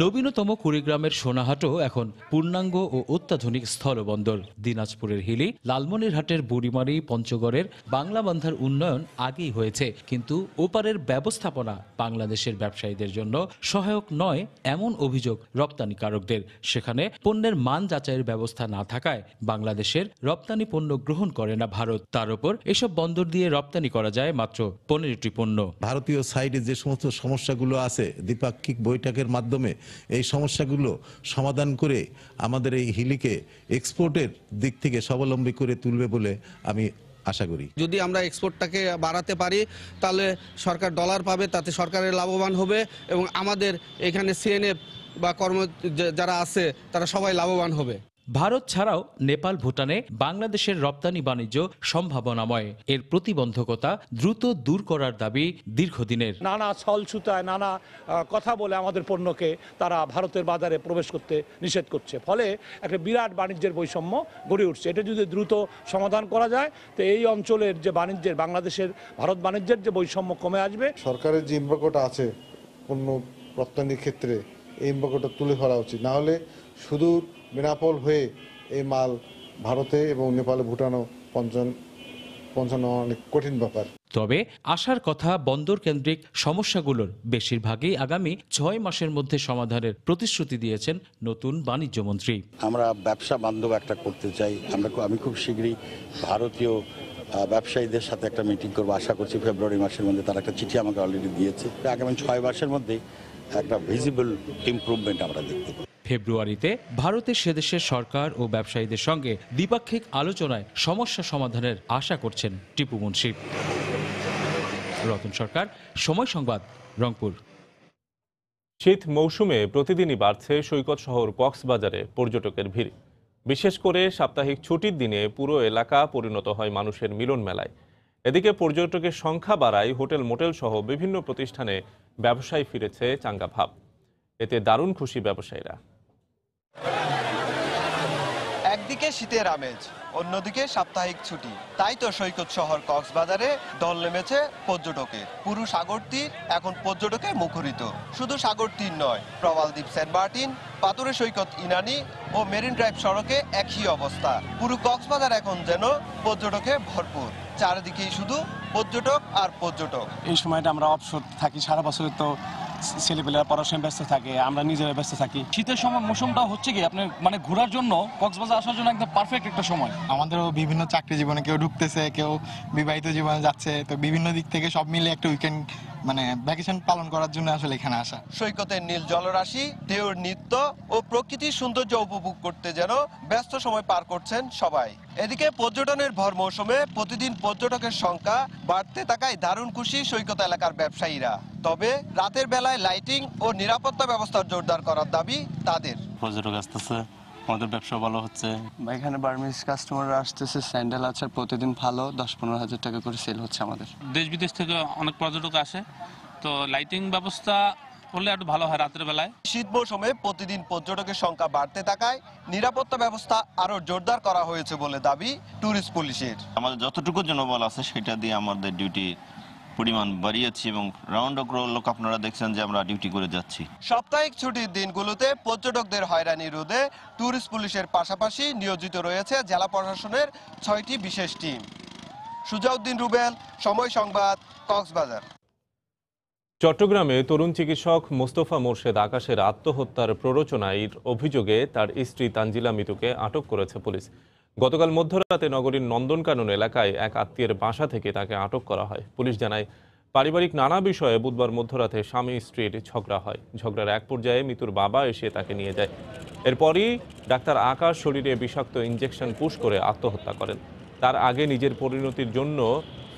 নবীনতম কুড়িগ্রামের সোনাহাটও এখন পূর্ণাঙ্গ ও অত্যাধুনিক স্থলবন্দর। দিনাজপুরের হিলি, লালমনিরহাটের বুড়িমারি, পঞ্চগড়ের বাংলাবান্ধার উন্নয়ন আগেই হয়েছে, কিন্তু ওপারের ব্যবস্থাপনা বাংলাদেশের ব্যবসায়ীদের জন্য সহায়ক নয় এমন অভিযোগ রপ্তানিকারকদের। সেখানে পণ্যের মান যাচাইয়ের ব্যবস্থা না থাকায় বাংলাদেশের রপ্তানি পণ্য গ্রহণ করে না ভারত। তার উপর এসব বন্দর দিয়ে রপ্তানি করা যায় মাত্র 15টি পণ্য। ভারতীয় সাইডে যে সমস্ত সমস্যাগুলো আছে, দ্বিপাক্ষিক বৈঠকের মাধ্যমে এই সমস্যাগুলো সমাধান করে আমাদের এই হিলিকে এক্সপোর্টের দিক থেকে স্বাবলম্বী করে তুলবে বলে আমি আশা করি। যদি আমরা এক্সপোর্টটাকে বাড়াতে পারি তাহলে সরকার ডলার পাবে, তাতে সরকারের লাভবান হবে এবং আমাদের এখানে সিএনএফ বা কর্ম যারা আছে তারা সবাই লাভবান হবে। ভারত ছাড়াও নেপাল, ভুটানে বাংলাদেশের রপ্তানি বাণিজ্য সম্ভাবনাময়। এর প্রতিবন্ধকতা দ্রুত দূর করার দাবি দীর্ঘদিনের। নানা ছলছুতায় নানা কথা বলে আমাদের পণ্যকে তারা ভারতের বাজারে প্রবেশ করতে নিষেধ করছে, ফলে একটা বিরাট বাণিজ্যের বৈষম্য গড়ে উঠছে। এটা যদি দ্রুত সমাধান করা যায় তো এই অঞ্চলের যে বাণিজ্যের, বাংলাদেশের ভারত বাণিজ্যের যে বৈষম্য কমে আসবে। সরকারের যে ইম্বাকোটা আছে পণ্য রপ্তানির ক্ষেত্রে, এই ইম্বাকোটা তুলে ধরা উচিত, না হলে শুধু বেনাপোল হয়ে এই মাল ভারতে এবং নেপালে, ভুটানও পৌঁছানো অনেক কঠিন ব্যাপার। তবে আশার কথা, বন্দর কেন্দ্রিক সমস্যাগুলোর বেশিরভাগই আগামী 6 মাসের মধ্যে সমাধানের প্রতিশ্রুতি দিয়েছেন নতুন বাণিজ্যমন্ত্রী। আমরা ব্যবসা বান্ধব একটা করতে চাই। আমি খুব শীঘ্রই ভারতীয় ব্যবসায়ীদের সাথে একটা মিটিং করবো, আশা করছি ফেব্রুয়ারি মাসের মধ্যে। তারা একটা চিঠি আমাকে অলরেডি দিয়েছে। আগামী 6 মাসের মধ্যে একটা ভিজিবল ইমপ্রুভমেন্ট আমরা দেখতে পাই। ফেব্রুয়ারিতে ভারতে সেদেশের সরকার ও ব্যবসায়ীদের সঙ্গে দ্বিপাক্ষিক আলোচনায় সমস্যা সমাধানের আশা করছেন টিপু মুন্সি। রতন সরকার, সময় সংবাদ, রংপুর। শীত মৌসুমে প্রতিদিনই বাড়ছে সৈকত শহর কক্সবাজারে পর্যটকের ভিড়। বিশেষ করে সাপ্তাহিক ছুটির দিনে পুরো এলাকা পরিণত হয় মানুষের মিলন মেলায়। এদিকে পর্যটকের সংখ্যা বাড়ায় হোটেল, মোটেল সহ বিভিন্ন প্রতিষ্ঠানে ব্যবসায় ফিরেছে চাঙ্গা ভাব। এতে দারুণ খুশি ব্যবসায়ীরা। একদিকে শীতের আমেজ, অন্যদিকে সাপ্তাহিক ছুটি, তাই তো সৈকত শহর কক্সবাজারে দল নেমেছে পর্যটকের। পুরো সাগর তীর এখন পর্যটকে মুখরিত। শুধু সাগর তীর নয়, প্রবালদ্বীপ, সেন্ট মার্টিন, পাতুরে সৈকত ইনানি ও মেরিন ড্রাইভ সড়কে একই অবস্থা। পুরো কক্সবাজার এখন যেন পর্যটকে ভরপুর। চারিদিকেই শুধু পর্যটক আর পর্যটক। এই সময়টা আমরা অবসর থাকি, সারা বছর তো ছেলেপেলেরা পড়াশোনায় ব্যস্ত থাকে, আমরা নিজেরা ব্যস্ত থাকি। শীতের সময় মৌসুমটা হচ্ছে কি আপনার মানে ঘোরার জন্য, কক্সবাজার আসার জন্য একদম পারফেক্ট একটা সময়। আমাদেরও বিভিন্ন চাকরি জীবনে কেউ ঢুকতেছে, কেউ বিবাহিত জীবনে যাচ্ছে, তো বিভিন্ন দিক থেকে সব মিলে একটা উইকেন্ড মানে ভ্যাকেশন পালন করার জন্য আসলে এখানে আসা। সৈকতের নীল জলরাশি, ঢেউর নৃত্য ও প্রকৃতির সৌন্দর্য উপভোগ করতে যেন ব্যস্ত সময় পার করছেন সবাই। এদিকে পর্যটনের ভর মৌসুমে প্রতিদিন পর্যটকের সংখ্যা বাড়তে থাকায় দারুণ খুশি সৈকত এলাকার ব্যবসায়ীরা। তবে রাতের বেলায় লাইটিং ও নিরাপত্তা ব্যবস্থা জোরদার করার দাবি তাদের। পর্যটক আসতেছে, আমাদের ব্যবসা ভালো হচ্ছে। এখানে বার্মিজ কাস্টমাররা আসতেছে, স্যান্ডেল আছে, প্রতিদিন ভালো 10-15 হাজার টাকা করে সেল হচ্ছে আমাদের। দেশ বিদেশ থেকে অনেক পর্যটক আসে, তো লাইটিং ব্যবস্থা করলে একটু ভালো হয় রাতের বেলায়। শীত মৌসুমে প্রতিদিন পর্যটকের সংখ্যা বাড়তে থাকায় নিরাপত্তা ব্যবস্থা আরো জোরদার করা হয়েছে বলে দাবি ট্যুরিস্ট পুলিশের। আমাদের যতটুকু জনবল আছে সেটা দিয়ে আমাদের ডিউটি পরিমাণ বাড়িয়েছি এবং রাউন্ড লোক আপনারা দেখছেন যে আমরা ডিউটি করে যাচ্ছি। সাপ্তাহিক ছুটির দিনগুলোতে পর্যটকদের হয়রানি রোধে ট্যুরিস্ট পুলিশের পাশাপাশি নিয়োজিত রয়েছে জেলা প্রশাসনের 6টি বিশেষ টিম। সুজাউদ্দিন রুবেল, সময় সংবাদ, কক্সবাজার। চট্টগ্রামে তরুণ চিকিৎসক মোস্তফা মোর্শেদ আকাশের আত্মহত্যার প্ররোচনার অভিযোগে তার স্ত্রী তানজিলা মিতুকে আটক করেছে পুলিশ। গতকাল মধ্যরাতে নগরীর নন্দনকানন এলাকায় এক আত্মীয়ের বাসা থেকে তাকে আটক করা হয়। পুলিশ জানায়, পারিবারিক নানা বিষয়ে বুধবার মধ্যরাতে স্বামী স্ত্রীর ঝগড়া হয়। ঝগড়ার এক পর্যায়ে মিতুর বাবা এসে তাকে নিয়ে যায়। এরপরই ডাক্তার আকাশ শরীরে বিষাক্ত ইঞ্জেকশন পুশ করে আত্মহত্যা করেন। তার আগে নিজের পরিণতির জন্য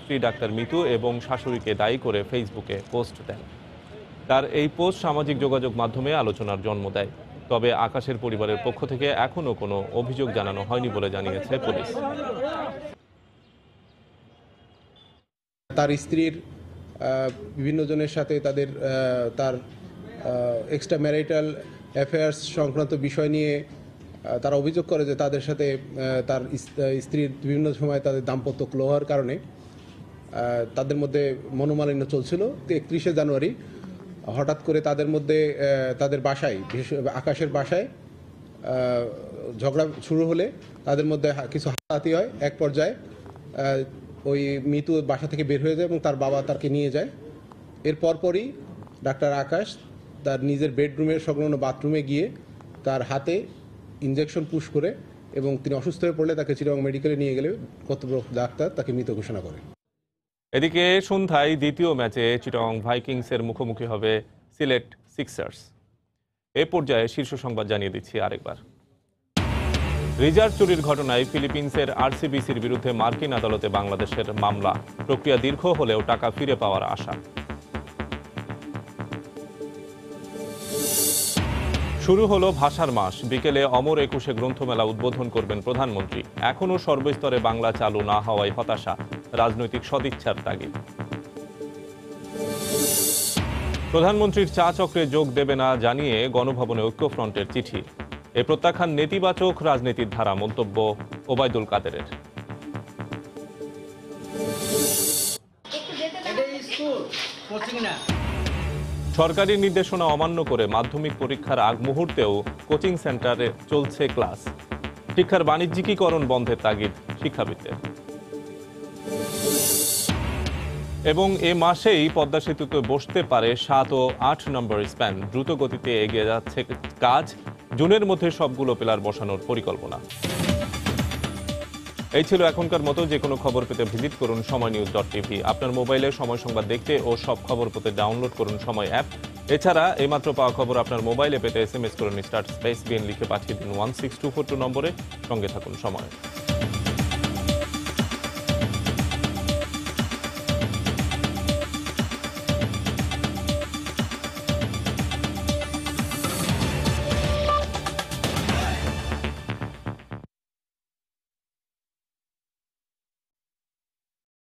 স্ত্রী ডাক্তার মিতু এবং শাশুড়িকে দায়ী করে ফেসবুকে পোস্ট দেন। তার এই পোস্ট সামাজিক যোগাযোগ মাধ্যমে আলোচনার জন্ম দেয়। তবে আকাশের পরিবারের পক্ষ থেকে এখনো কোনো অভিযোগ জানানো হয়নি বলে জানিয়েছে পুলিশ। তার স্ত্রীর বিভিন্ন জনের সাথে তার এক্সট্রা ম্যারিটাল অ্যাফেয়ার্স সংক্রান্ত বিষয় নিয়ে তারা অভিযোগ করে যে তাদের সাথে তার স্ত্রীর বিভিন্ন সময় তাদের দাম্পত্য কলহের কারণে তাদের মধ্যে মনোমালিন্য চলছিল। 31শে জানুয়ারি হঠাৎ করে তাদের মধ্যে তাদের বাসায়, বিশেষ আকাশের বাসায় ঝগড়া শুরু হলে তাদের মধ্যে কিছু হাতাহাতি হয়। এক পর্যায়ে ওই মিতু বাসা থেকে বের হয়ে যায় এবং তার বাবা তাকে নিয়ে যায়। এর পরপরই ডাক্তার আকাশ তার নিজের বেডরুমের সংলগ্ন বাথরুমে গিয়ে তার হাতে ইনজেকশন পুশ করে এবং তিনি অসুস্থ হয়ে পড়লে তাকে চিটাগং মেডিকেলে নিয়ে গেলে কর্তব্যরত ডাক্তার তাকে মৃত ঘোষণা করে। এদিকে সন্ধ্যায় দ্বিতীয় ম্যাচে চিটাগং ভাইকিংসের মুখোমুখি হবে সিলেট সিক্সার্স। এ পর্যায়ে শীর্ষ সংবাদ জানিয়ে দিচ্ছি আরেকবার। রিজার্ভ চুরির ঘটনায় ফিলিপিন্সের আরসিবিসির বিরুদ্ধে মার্কিন আদালতে বাংলাদেশের মামলা। প্রক্রিয়া দীর্ঘ হলেও টাকা ফিরে পাওয়ার আশা। শুরু হলো ভাষার মাস। বিকেলে অমর একুশে গ্রন্থমেলা উদ্বোধন করবেন প্রধানমন্ত্রী। এখনও সর্বস্তরে বাংলা চালু না হওয়ায় হতাশা, রাজনৈতিক সদিচ্ছার তাগিদ। প্রধানমন্ত্রীর চা চক্রে যোগ দেবে না জানিয়ে গণভবনে ঐক্যফ্রন্টের চিঠি। এ প্রত্যাখ্যান নেতিবাচক রাজনীতির ধারা, মন্তব্য ওবায়দুল কাদেরের। সরকারি নির্দেশনা অমান্য করে মাধ্যমিক পরীক্ষার আগ মুহূর্তেও কোচিং সেন্টারে চলছে ক্লাস। শিক্ষার বাণিজ্যিকীকরণ বন্ধের তাগিদ শিক্ষাবিদদের। এবং এ মাসেই পদ্মা সেতুতে বসতে পারে 7 ও 8 নম্বর স্প্যান। দ্রুত গতিতে এগিয়ে যাচ্ছে কাজ। জুনের মধ্যে সবগুলো পিলার বসানোর পরিকল্পনা। এই ছিল এখনকার মতো। যে কোনো খবর পেতে ভিজিট করুন সময়নিউজ.tv। আপনার মোবাইলে সময় সংবাদ দেখতে ও সব খবর পেতে ডাউনলোড করুন সময় অ্যাপ। এছাড়া এইমাত্র পাওয়া খবর আপনার মোবাইলে পেতে SMS করুন *BN লিখে পাঠিয়ে দিন 16242 নম্বরে। সঙ্গে থাকুন সময়।